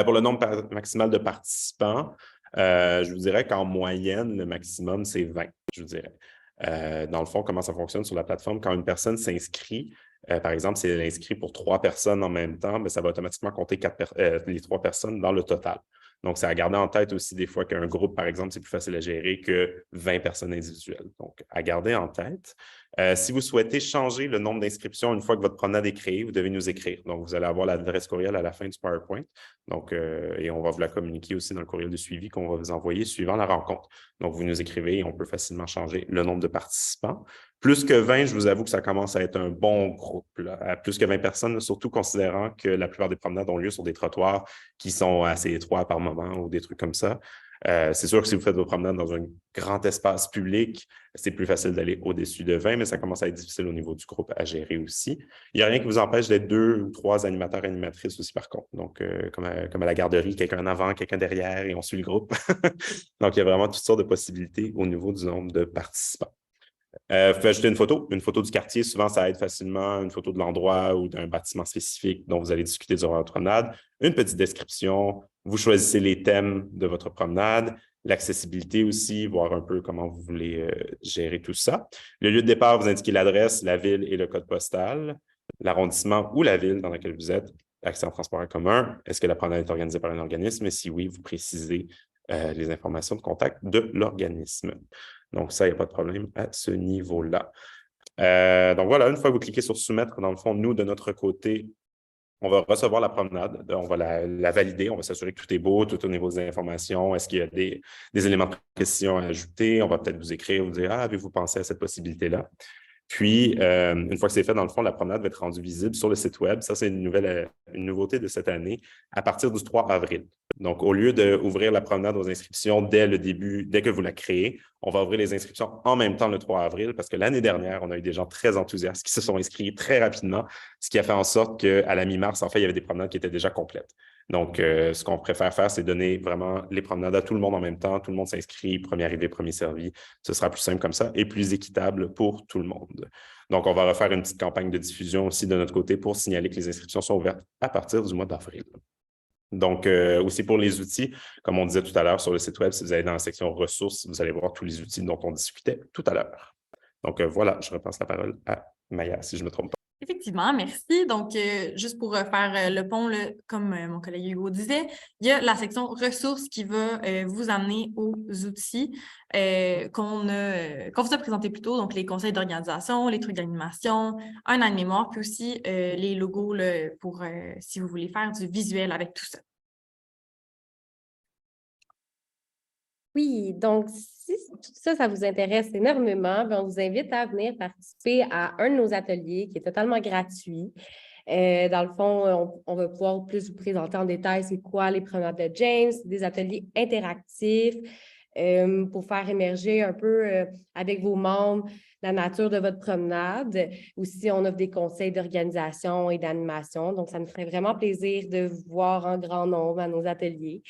Pour le nombre maximal de participants, je vous dirais qu'en moyenne, le maximum, c'est 20, je vous dirais. Dans le fond, comment ça fonctionne sur la plateforme? Quand une personne s'inscrit, par exemple, si elle est inscrite pour 3 personnes en même temps, bien, ça va automatiquement compter les 3 personnes dans le total. Donc, c'est à garder en tête aussi des fois qu'un groupe, par exemple, c'est plus facile à gérer que 20 personnes individuelles. Donc, à garder en tête. Si vous souhaitez changer le nombre d'inscriptions une fois que votre promenade est créée, vous devez nous écrire. Donc, vous allez avoir l'adresse courriel à la fin du PowerPoint. Donc, et on va vous la communiquer aussi dans le courriel de suivi qu'on va vous envoyer suivant la rencontre. Donc, vous nous écrivez et on peut facilement changer le nombre de participants. Plus que 20, je vous avoue que ça commence à être un bon groupe. Là. Plus que 20 personnes, surtout considérant que la plupart des promenades ont lieu sur des trottoirs qui sont assez étroits par moment ou des trucs comme ça. C'est sûr que si vous faites vos promenades dans un grand espace public, c'est plus facile d'aller au-dessus de 20, mais ça commence à être difficile au niveau du groupe à gérer aussi. Il n'y a rien qui vous empêche d'être 2 ou 3 animateurs et animatrices aussi, par contre. Donc, comme à la garderie, quelqu'un en avant, quelqu'un derrière, et on suit le groupe. Donc, il y a vraiment toutes sortes de possibilités au niveau du nombre de participants. Vous pouvez ajouter une photo du quartier. Souvent, ça aide facilement, une photo de l'endroit ou d'un bâtiment spécifique dont vous allez discuter durant votre promenade. Une petite description. Vous choisissez les thèmes de votre promenade, l'accessibilité aussi, voir un peu comment vous voulez gérer tout ça. Le lieu de départ, vous indiquez l'adresse, la ville et le code postal, l'arrondissement ou la ville dans laquelle vous êtes, accès en transport en commun. Est-ce que la promenade est organisée par un organisme? Et si oui, vous précisez les informations de contact de l'organisme. Donc, ça, il n'y a pas de problème à ce niveau-là. Donc, voilà, une fois que vous cliquez sur « Soumettre », dans le fond, nous, de notre côté, on va recevoir la promenade, on va la valider, on va s'assurer que tout est beau, tout au niveau des informations. Est-ce qu'il y a des éléments de précision à ajouter? On va peut-être vous écrire, vous dire « Ah, avez-vous pensé à cette possibilité-là? » Puis, une fois que c'est fait, dans le fond, la promenade va être rendue visible sur le site web. Ça, c'est une nouveauté de cette année, à partir du 3 avril. Donc, au lieu d'ouvrir la promenade aux inscriptions dès le début, dès que vous la créez, on va ouvrir les inscriptions en même temps le 3 avril parce que l'année dernière, on a eu des gens très enthousiastes qui se sont inscrits très rapidement, ce qui a fait en sorte qu'à la mi-mars, en fait, il y avait des promenades qui étaient déjà complètes. Donc, ce qu'on préfère faire, c'est donner vraiment les promenades à tout le monde en même temps. Tout le monde s'inscrit, premier arrivé, premier servi. Ce sera plus simple comme ça et plus équitable pour tout le monde. Donc, on va refaire une petite campagne de diffusion aussi de notre côté pour signaler que les inscriptions sont ouvertes à partir du mois d'avril. Donc, aussi pour les outils, comme on disait tout à l'heure sur le site web, si vous allez dans la section ressources, vous allez voir tous les outils dont on discutait tout à l'heure. Donc, voilà, je repasse la parole à Maya, si je ne me trompe pas.
Effectivement, merci. Donc, juste pour faire le pont, là, comme mon collègue Hugo disait, il y a la section ressources qui va vous amener aux outils qu'on vous a présentés plus tôt, donc les conseils d'organisation, les trucs d'animation, un an de mémoire, puis aussi les logos là, pour si vous voulez faire du visuel avec tout ça.
Oui, donc si tout ça, ça vous intéresse énormément, bien, on vous invite à venir participer à un de nos ateliers qui est totalement gratuit. Dans le fond, on va pouvoir plus vous présenter en détail c'est quoi les promenades de James, des ateliers interactifs pour faire émerger un peu avec vos membres la nature de votre promenade. Aussi, on offre des conseils d'organisation et d'animation. Donc, ça nous ferait vraiment plaisir de vous voir en grand nombre à nos ateliers.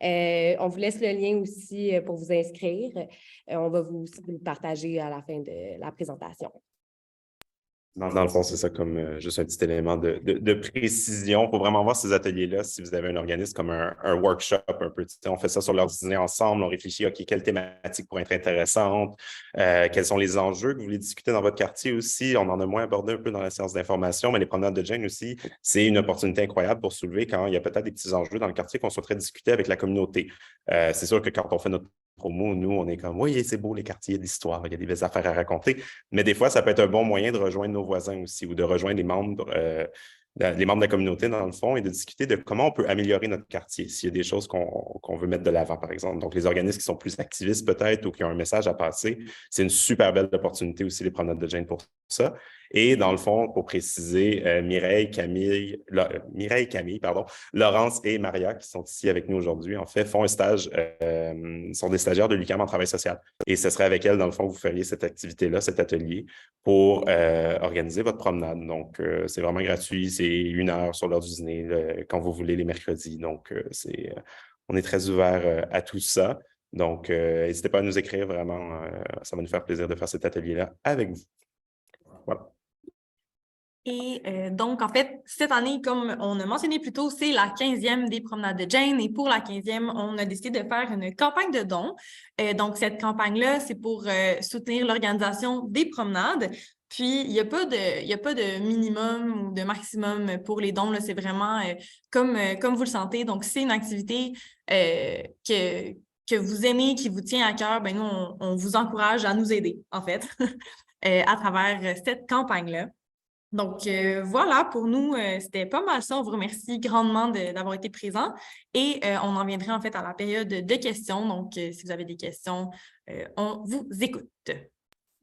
On vous laisse le lien aussi pour vous inscrire. On va vous le partager à la fin de la présentation.
Dans le fond, c'est ça comme juste un petit élément de précision. Il faut vraiment voir ces ateliers-là si vous avez un organisme comme un workshop un peu. On fait ça sur l'heure du dîner ensemble, on réfléchit, OK, quelle thématique pourrait être intéressante, quels sont les enjeux que vous voulez discuter dans votre quartier aussi. On en a moins abordé un peu dans la séance d'information, mais les promenades de Jane aussi, c'est une opportunité incroyable pour soulever quand il y a peut-être des petits enjeux dans le quartier qu'on souhaiterait discuter avec la communauté. C'est sûr que quand on fait notre promo, nous, on est comme, oui, c'est beau les quartiers, il y a de l'histoire, il y a des belles affaires à raconter. Mais des fois, ça peut être un bon moyen de rejoindre nos voisins aussi ou de rejoindre les membres de la communauté, dans le fond, et de discuter de comment on peut améliorer notre quartier, s'il y a des choses qu'on veut mettre de l'avant, par exemple. Donc, les organismes qui sont plus activistes peut-être ou qui ont un message à passer, c'est une super belle opportunité aussi, les promenades de Jane pour ça. Et dans le fond, pour préciser, Mireille, Camille, Laurence et Maria, qui sont ici avec nous aujourd'hui, en fait, font un stage, sont des stagiaires de l'UQAM en travail social. Et ce serait avec elles, dans le fond, que vous feriez cette activité-là, cet atelier, pour organiser votre promenade. Donc, c'est vraiment gratuit, c'est 1 heure sur l'heure du dîner, quand vous voulez, les mercredis. Donc, on est très ouvert à tout ça. Donc, n'hésitez pas à nous écrire, vraiment, ça va nous faire plaisir de faire cet atelier-là avec vous. Voilà.
Et donc, en fait, cette année, comme on a mentionné plus tôt, c'est la 15e des promenades de Jane. Et pour la 15e, on a décidé de faire une campagne de dons. Donc, cette campagne-là, c'est pour soutenir l'organisation des promenades. Puis, il n'y a pas de minimum ou de maximum pour les dons. C'est vraiment comme vous le sentez. Donc, c'est une activité que vous aimez, qui vous tient à cœur. Bien, nous, on vous encourage à nous aider, en fait, à travers cette campagne-là. Donc, voilà, pour nous, c'était pas mal ça. On vous remercie grandement d'avoir été présents et on en viendrait en fait à la période de questions. Donc, si vous avez des questions, on vous écoute.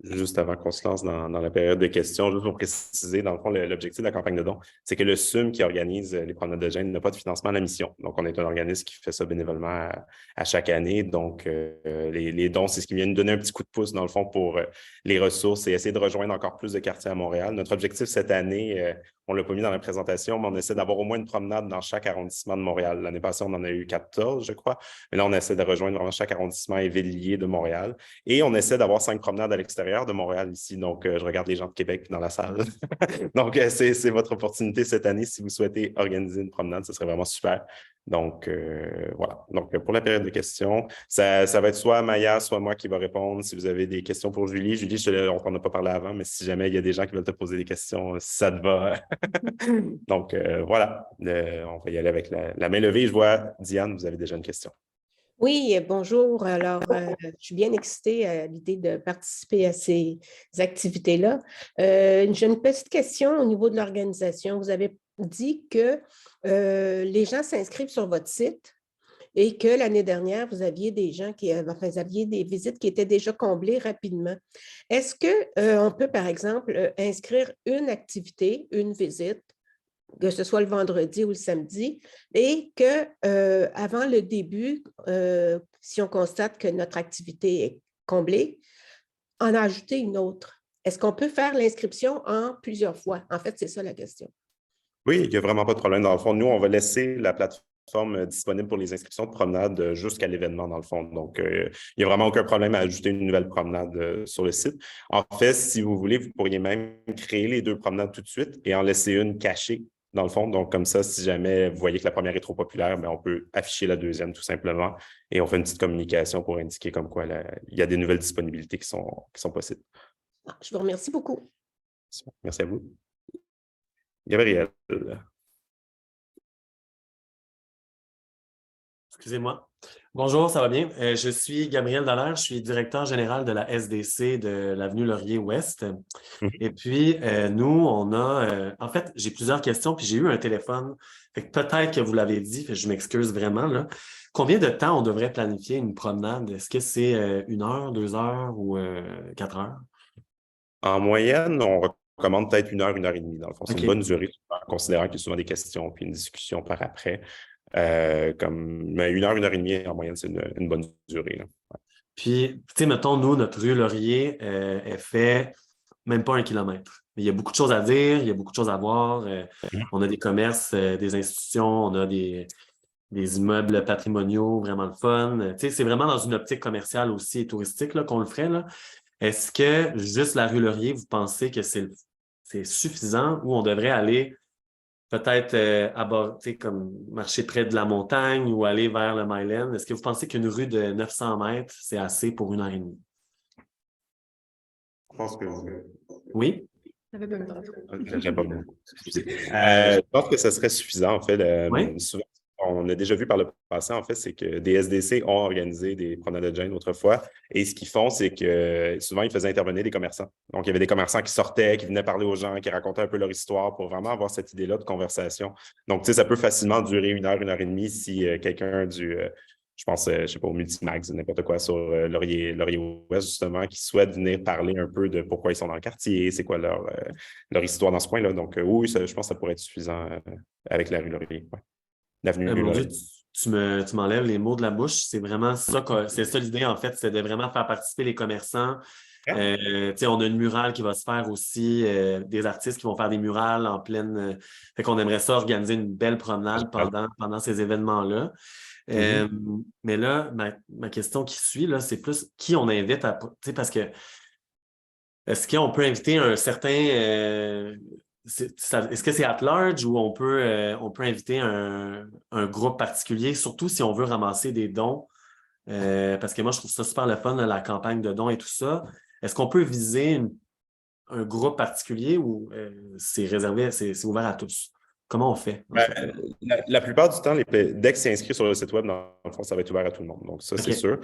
Juste avant qu'on se lance dans la période de questions, juste pour préciser, dans le fond, l'objectif de la campagne de dons, c'est que le SUM qui organise les promenades de Jane n'a pas de financement à la mission. Donc, on est un organisme qui fait ça bénévolement à chaque année. Donc, les dons, c'est ce qui vient nous donner un petit coup de pouce, dans le fond, pour les ressources et essayer de rejoindre encore plus de quartiers à Montréal. Notre objectif cette année, on ne l'a pas mis dans la présentation, mais on essaie d'avoir au moins une promenade dans chaque arrondissement de Montréal. L'année passée, on en a eu 14, je crois. Mais là, on essaie de rejoindre vraiment chaque arrondissement et ville de Montréal. Et on essaie d'avoir 5 promenades à l'extérieur de Montréal ici. Donc, je regarde les gens de Québec dans la salle. Donc, c'est votre opportunité cette année. Si vous souhaitez organiser une promenade, ce serait vraiment super. Donc, voilà. Donc, pour la période de questions, ça va être soit Maya, soit moi qui va répondre. Si vous avez des questions pour Julie, on n'en a pas parlé avant, mais si jamais il y a des gens qui veulent te poser des questions, ça te va. Donc, voilà. On va y aller avec la main levée. Je vois, Diane, vous avez déjà une question.
Oui, bonjour. Alors, je suis bien excitée à l'idée de participer à ces activités-là. J'ai une petite question au niveau de l'organisation. Vous avez dit que les gens s'inscrivent sur votre site et que l'année dernière, vous aviez des gens vous aviez des visites qui étaient déjà comblées rapidement. Est-ce qu'on peut, par exemple, inscrire une activité, une visite, que ce soit le vendredi ou le samedi, et qu'avant le début, si on constate que notre activité est comblée, en ajouter une autre? Est-ce qu'on peut faire l'inscription en plusieurs fois? En fait, c'est ça la question.
Oui, il n'y a vraiment pas de problème. Dans le fond, nous, on va laisser la plateforme disponible pour les inscriptions de promenade jusqu'à l'événement, dans le fond. Donc, il n'y a vraiment aucun problème à ajouter une nouvelle promenade sur le site. En fait, si vous voulez, vous pourriez même créer les 2 promenades tout de suite et en laisser une cachée, dans le fond. Donc, comme ça, si jamais vous voyez que la première est trop populaire, bien, on peut afficher la deuxième tout simplement et on fait une petite communication pour indiquer comme quoi il y a des nouvelles disponibilités qui sont possibles.
Je vous remercie beaucoup.
Merci à vous. Gabriel.
Excusez-moi. Bonjour, ça va bien? Je suis Gabriel Dallaire, je suis directeur général de la SDC de l'avenue Laurier-Ouest. Et puis, nous, on a... en fait, j'ai plusieurs questions, puis j'ai eu un téléphone. Fait que peut-être que vous l'avez dit, fait que je m'excuse vraiment, là. Combien de temps on devrait planifier une promenade? Est-ce que c'est 1 heure, 2 heures ou 4 heures?
En moyenne, on recommande peut-être 1 heure, 1 heure et demie. Dans le fond, c'est
OK.
une bonne durée, en considérant qu'il y a souvent des questions puis une discussion par après. Mais 1 heure, 1 heure et demie, en moyenne, c'est une bonne durée, là. Ouais.
Puis, tu sais, mettons, nous, notre rue Laurier, elle fait même pas 1 kilomètre. Mais il y a beaucoup de choses à dire, il y a beaucoup de choses à voir. On a des commerces, des institutions, on a des immeubles patrimoniaux, vraiment le fun. Tu sais, c'est vraiment dans une optique commerciale aussi et touristique là, qu'on le ferait, là. Est-ce que juste la rue Laurier, vous pensez que c'est c'est suffisant ou on devrait aller peut-être aborder, comme marcher près de la montagne ou aller vers le Mile End? Est-ce que vous pensez qu'une rue de 900 mètres, c'est assez pour 1h30?
Je pense que
Oui?
j'aime pas beaucoup. Je pense que ça serait suffisant, en fait.
Oui?
Souvent, on a déjà vu par le passé, en fait, c'est que des SDC ont organisé des promenades de jeunes autrefois. Et ce qu'ils font, c'est que souvent, ils faisaient intervenir des commerçants. Donc, il y avait des commerçants qui sortaient, qui venaient parler aux gens, qui racontaient un peu leur histoire pour vraiment avoir cette idée-là de conversation. Donc, tu sais, ça peut facilement durer 1 heure et demie si quelqu'un je pense, je sais pas, au Multimax, n'importe quoi sur Laurier-Ouest, justement, qui souhaite venir parler un peu de pourquoi ils sont dans le quartier, c'est quoi leur histoire dans ce coin-là. Donc, oui, je pense que ça pourrait être suffisant avec la rue Laurier. Ouais. L'avenue
Mon Dieu,
Laurier.
tu m'enlèves les mots de la bouche. C'est vraiment ça, c'est ça l'idée, en fait, c'est de vraiment faire participer les commerçants. On a une murale qui va se faire aussi, des artistes qui vont faire des murales en pleine. Fait qu'on aimerait ça organiser une belle promenade pendant ces événements-là. Mais là, ma question qui suit, là, c'est plus qui on invite à. Parce que est-ce qu'on peut inviter un certain. Est-ce que c'est at large ou on peut inviter un groupe particulier, surtout si on veut ramasser des dons? Parce que moi, je trouve ça super le fun, là, la campagne de dons et tout ça. Est-ce qu'on peut viser un groupe particulier ou c'est réservé, c'est ouvert à tous? Comment on fait?
La plupart du temps, dès que c'est inscrit sur le site web, dans le fond, ça va être ouvert à tout le monde. Donc, ça, c'est sûr.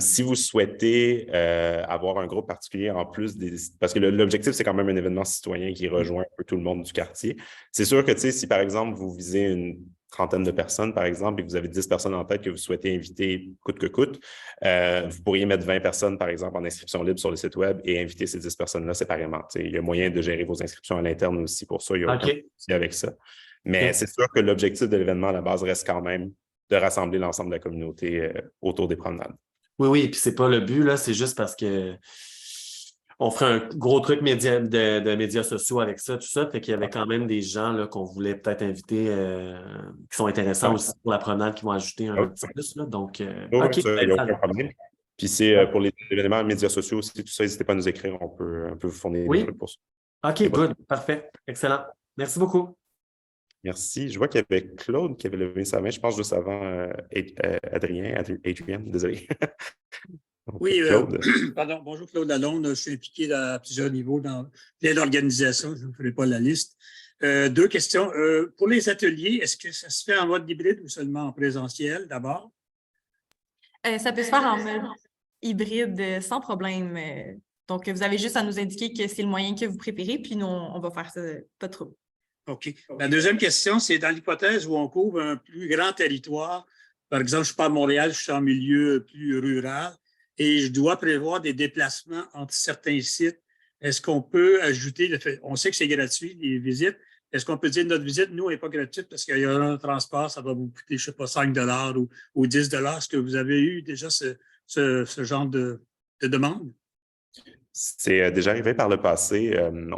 Si vous souhaitez avoir un groupe particulier en plus parce que l'objectif, c'est quand même un événement citoyen qui rejoint un peu tout le monde du quartier. C'est sûr que, tu sais, si par exemple, vous visez une trentaine de personnes, par exemple, et que vous avez 10 personnes en tête que vous souhaitez inviter coûte que coûte, vous pourriez mettre 20 personnes, par exemple, en inscription libre sur le site web et inviter ces 10 personnes-là séparément. Tu sais, il y a moyen de gérer vos inscriptions à l'interne aussi pour ça. Il y a aucun souci avec ça. Mais c'est sûr que l'objectif de l'événement à la base reste quand même de rassembler l'ensemble de la communauté autour des promenades.
Oui, puis c'est pas le but, là, c'est juste parce que on ferait un gros truc de médias sociaux avec ça, tout ça, fait qu'il y avait quand même des gens là, qu'on voulait peut-être inviter qui sont intéressants aussi pour la promenade, qui vont ajouter un petit plus. Là, donc,
OK. Il n'y a aucun problème. Puis c'est pour les événements médias sociaux aussi, tout ça, n'hésitez pas à nous écrire, on peut vous fournir des trucs pour ça.
OK, good, parfait, excellent. Merci beaucoup.
Merci. Je vois qu'il y avait Claude qui avait levé sa main, je pense juste avant Adrien, désolé. Donc,
oui,
pardon.
Bonjour Claude Lalonde. Je suis impliqué à plusieurs niveaux dans plein d'organisations. Je ne vous ferai pas la liste. 2 questions. Pour les ateliers, est-ce que ça se fait en mode hybride ou seulement en présentiel d'abord?
Ça peut se faire en mode hybride sans problème. Donc, vous avez juste à nous indiquer que c'est le moyen que vous préférez, puis nous, on va faire ça pas trop.
OK. La deuxième question, c'est dans l'hypothèse où on couvre un plus grand territoire. Par exemple, je suis pas à Montréal, je suis en milieu plus rural et je dois prévoir des déplacements entre certains sites. Est-ce qu'on peut ajouter le fait, on sait que c'est gratuit, les visites. Est-ce qu'on peut dire que notre visite, nous, n'est pas gratuite parce qu'il y a un transport, ça va vous coûter, je ne sais pas, 5 $ ou 10 $. Est-ce que vous avez eu déjà ce genre de demande?
C'est déjà arrivé par le passé.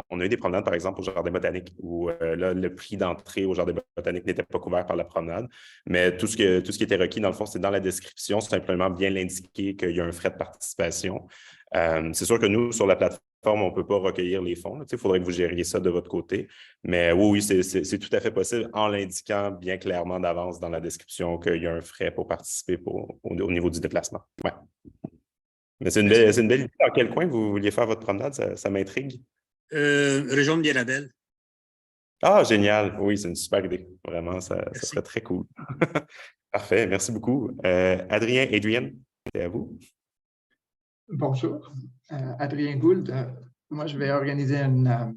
On a eu des promenades, par exemple, au Jardin botanique, où là, le prix d'entrée au Jardin botanique n'était pas couvert par la promenade. Mais tout ce qui était requis, dans le fond, c'est dans la description, simplement bien l'indiquer qu'il y a un frais de participation. C'est sûr que nous, sur la plateforme, on ne peut pas recueillir les fonds. Il faudrait que vous gériez ça de votre côté. Mais oui, c'est tout à fait possible en l'indiquant bien clairement d'avance dans la description qu'il y a un frais pour participer au niveau du déplacement. Ouais. Mais c'est une belle idée. Dans quel coin vous vouliez faire votre promenade? Ça m'intrigue.
Région de Mirabel.
Ah, génial. Oui, c'est une super idée. Vraiment, ça serait très cool. Parfait. Merci beaucoup. Adrien, c'est à vous.
Bonjour. Adrien Gould. Moi, je vais organiser une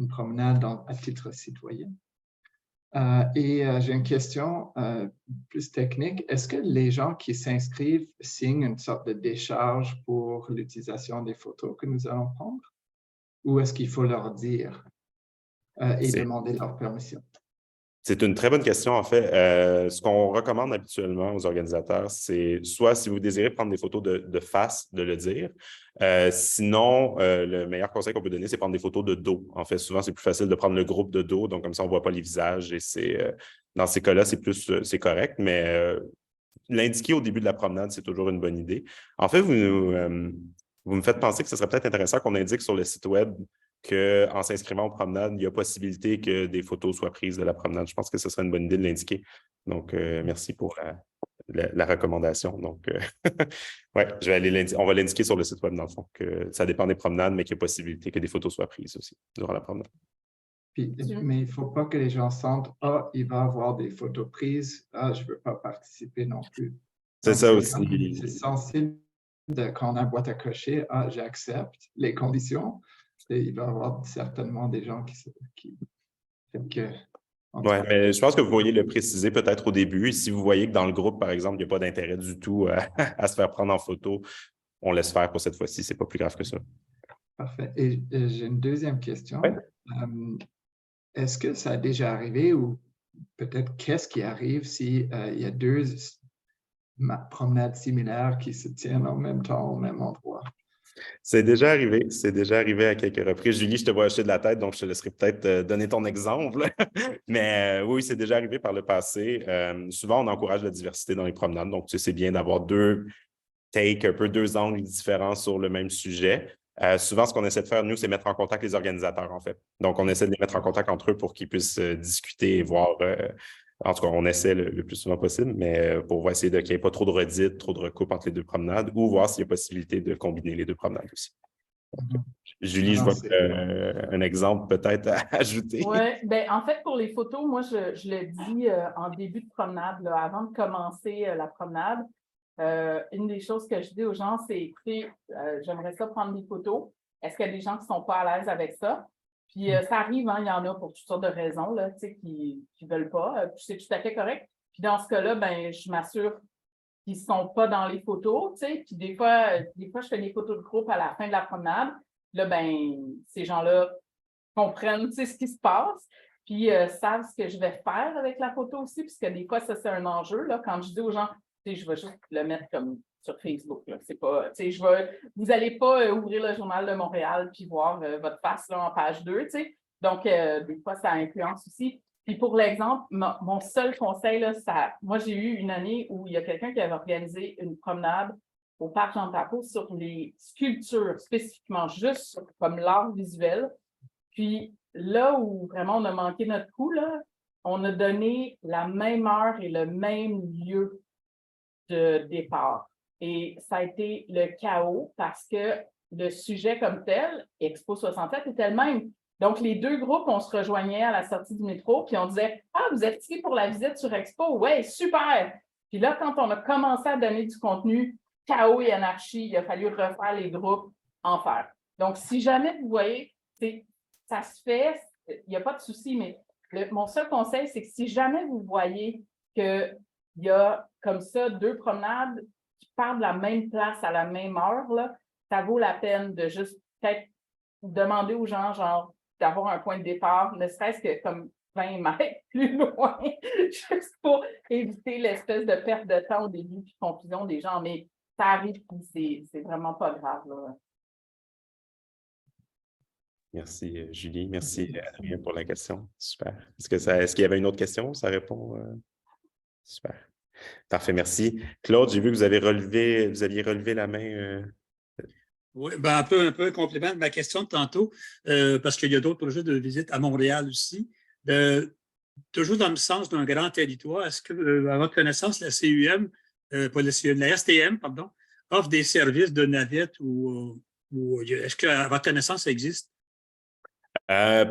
promenade à titre citoyen. J'ai une question plus technique. Est-ce que les gens qui s'inscrivent signent une sorte de décharge pour l'utilisation des photos que nous allons prendre? Ou est-ce qu'il faut leur dire et demander leur permission?
C'est une très bonne question, en fait. Ce qu'on recommande habituellement aux organisateurs, c'est soit si vous désirez prendre des photos de face, de le dire. Sinon, le meilleur conseil qu'on peut donner, c'est prendre des photos de dos. En fait, souvent, c'est plus facile de prendre le groupe de dos, donc comme ça, on ne voit pas les visages et dans ces cas-là, c'est correct, mais l'indiquer au début de la promenade, c'est toujours une bonne idée. En fait, vous me faites penser que ce serait peut-être intéressant qu'on indique sur le site web qu'en s'inscrivant aux promenades, il y a possibilité que des photos soient prises de la promenade. Je pense que ce serait une bonne idée de l'indiquer. Donc, merci pour la recommandation. Donc, ouais, on va l'indiquer sur le site web, dans le fond, que ça dépend des promenades, mais qu'il y a possibilité que des photos soient prises aussi durant la promenade.
Mais il ne faut pas que les gens sentent « Ah, il va y avoir des photos prises. Ah, je ne veux pas participer non plus. »
C'est ça aussi.
C'est sensible quand on a une boîte à cocher. « Ah, j'accepte les conditions. » Et il va y avoir certainement des gens qui...
Oui, mais je pense que vous pourriez le préciser peut-être au début. Si vous voyez que dans le groupe, par exemple, il n'y a pas d'intérêt du tout à se faire prendre en photo, on laisse faire pour cette fois-ci. Ce n'est pas plus grave que ça.
Parfait. Et j'ai une deuxième question.
Ouais.
Est-ce que ça a déjà arrivé ou peut-être qu'est-ce qui arrive s'il y a deux promenades similaires qui se tiennent en même temps au même endroit?
C'est déjà arrivé. C'est déjà arrivé à quelques reprises. Julie, je te vois hocher de la tête, donc je te laisserai peut-être donner ton exemple. Mais oui, c'est déjà arrivé par le passé. Souvent, on encourage la diversité dans les promenades. Donc, tu sais, c'est bien d'avoir deux takes, un peu deux angles différents sur le même sujet. Souvent, ce qu'on essaie de faire, nous, c'est mettre en contact les organisateurs, en fait. Donc, on essaie de les mettre en contact entre eux pour qu'ils puissent discuter et voir. En tout cas, on essaie le plus souvent possible, mais pour essayer qu'il n'y ait pas trop de redites, trop de recoupes entre les deux promenades, ou voir s'il y a possibilité de combiner les deux promenades aussi. Julie, je vois un exemple peut-être à ajouter.
Oui, bien, en fait, pour les photos, moi, je le dis en début de promenade, là, avant de commencer la promenade. Une des choses que je dis aux gens, c'est écoutez, j'aimerais ça prendre des photos. Est-ce qu'il y a des gens qui ne sont pas à l'aise avec ça? Puis ça arrive, hein, il y en a pour toutes sortes de raisons là, qui ne veulent pas. Puis c'est tout à fait correct. Puis dans ce cas-là, ben, je m'assure qu'ils ne sont pas dans les photos. Puis des fois, je fais des photos de groupe à la fin de la promenade. Là, ben, ces gens-là comprennent ce qui se passe. Puis savent ce que je vais faire avec la photo aussi, puisque des fois, ça, c'est un enjeu. Là, quand je dis aux gens, je vais juste le mettre comme sur Facebook. Là. C'est pas, vous n'allez pas ouvrir le Journal de Montréal puis voir votre face là, en page 2. Donc, des fois, ça influence aussi. Puis pour l'exemple, mon seul conseil, là, moi, j'ai eu une année où il y a quelqu'un qui avait organisé une promenade au Parc Jean-Drapeau sur les sculptures, spécifiquement juste comme l'art visuel. Puis là où vraiment on a manqué notre coup, là, on a donné la même heure et le même lieu de départ. Et ça a été le chaos parce que le sujet comme tel, Expo 67, était le même. Donc, les deux groupes, on se rejoignait à la sortie du métro, puis on disait « Ah, vous êtes ici pour la visite sur Expo? Ouais, super! » Puis là, quand on a commencé à donner du contenu, chaos et anarchie, il a fallu refaire les groupes, enfer. Donc, si jamais vous voyez, ça se fait, il n'y a pas de souci, mais mon seul conseil, c'est que si jamais vous voyez qu'il y a comme ça deux promenades qui partent de la même place à la même heure, là, ça vaut la peine de juste peut-être demander aux gens, genre, d'avoir un point de départ, ne serait-ce que comme 20 mètres plus loin, juste pour éviter l'espèce de perte de temps au début et confusion des gens. Mais ça arrive, c'est vraiment pas grave, là.
Merci, Julie. Merci, Adrien, pour la question. Super. Est-ce qu'il y avait une autre question? Ça répond? Super. Parfait, merci. Claude, j'ai vu que vous aviez relevé la main.
Oui, ben un peu un complément de ma question de tantôt, parce qu'il y a d'autres projets de visite à Montréal aussi. Toujours dans le sens d'un grand territoire, est-ce que, à votre connaissance, la CUM, pas la CUM, la STM, pardon, offre des services de navette ou est-ce qu'à votre connaissance, ça existe?
Pas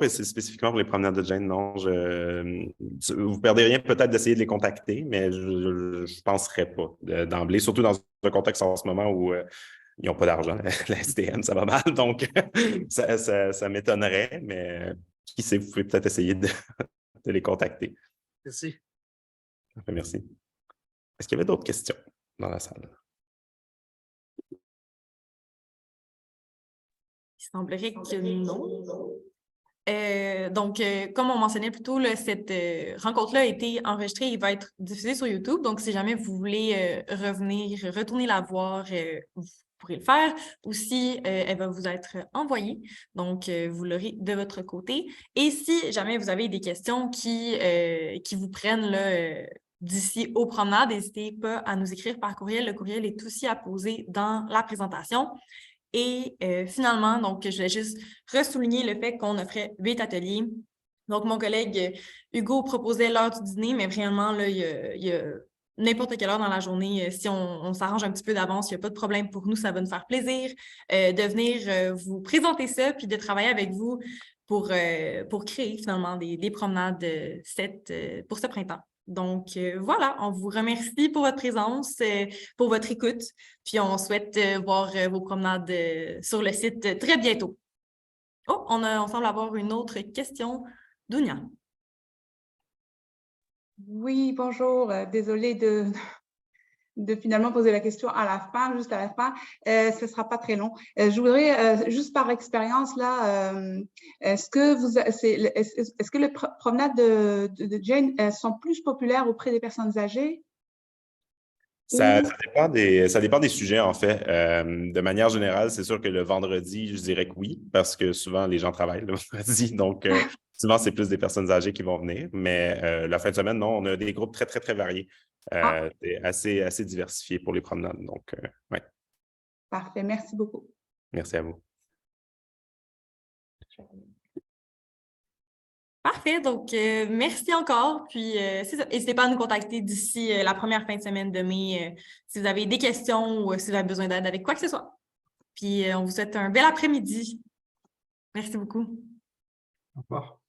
spécifiquement pour les promenades de Jane, non. Vous ne perdez rien peut-être d'essayer de les contacter, mais je ne penserais pas d'emblée, surtout dans un contexte en ce moment où ils n'ont pas d'argent. La STM, ça va mal, donc ça m'étonnerait, mais qui sait, vous pouvez peut-être essayer de les contacter.
Merci.
Merci. Est-ce qu'il y avait d'autres questions dans la salle?
Il semblerait que non. Donc, comme on mentionnait plus tôt, là, cette rencontre-là a été enregistrée et va être diffusée sur YouTube. Donc, si jamais vous voulez retourner la voir, vous pourrez le faire. Ou si elle va vous être envoyée, donc vous l'aurez de votre côté. Et si jamais vous avez des questions qui vous prennent là, d'ici aux promenades, n'hésitez pas à nous écrire par courriel. Le courriel est aussi à poser dans la présentation. Et finalement, donc, je voulais juste ressouligner le fait qu'on offrait 8 ateliers. Donc, mon collègue Hugo proposait l'heure du dîner, mais vraiment, là, il y a n'importe quelle heure dans la journée, si on s'arrange un petit peu d'avance, il n'y a pas de problème pour nous, ça va nous faire plaisir de venir vous présenter ça, puis de travailler avec vous pour créer finalement des promenades pour ce printemps. Donc, voilà, on vous remercie pour votre présence, pour votre écoute, puis on souhaite voir vos promenades sur le site très bientôt. Oh, on semble avoir une autre question. Dounia.
Oui, bonjour. Désolée de finalement poser la question à la fin, juste à la fin. Ce ne sera pas très long. Je voudrais, juste par expérience, là, est-ce que les promenades de Jane sont plus populaires auprès des personnes âgées?
Ça dépend des sujets, en fait. De manière générale, c'est sûr que le vendredi, je dirais que oui, parce que souvent, les gens travaillent le vendredi. Donc, souvent, c'est plus des personnes âgées qui vont venir. Mais la fin de semaine, non, on a des groupes très, très, très variés. C'est assez diversifié pour les promenades. Donc, oui.
Parfait. Merci beaucoup.
Merci à vous.
Parfait, donc merci encore. Puis c'est ça. N'hésitez pas à nous contacter d'ici la première fin de semaine de mai si vous avez des questions ou si vous avez besoin d'aide avec quoi que ce soit. Puis on vous souhaite un bel après-midi. Merci beaucoup.
Au revoir.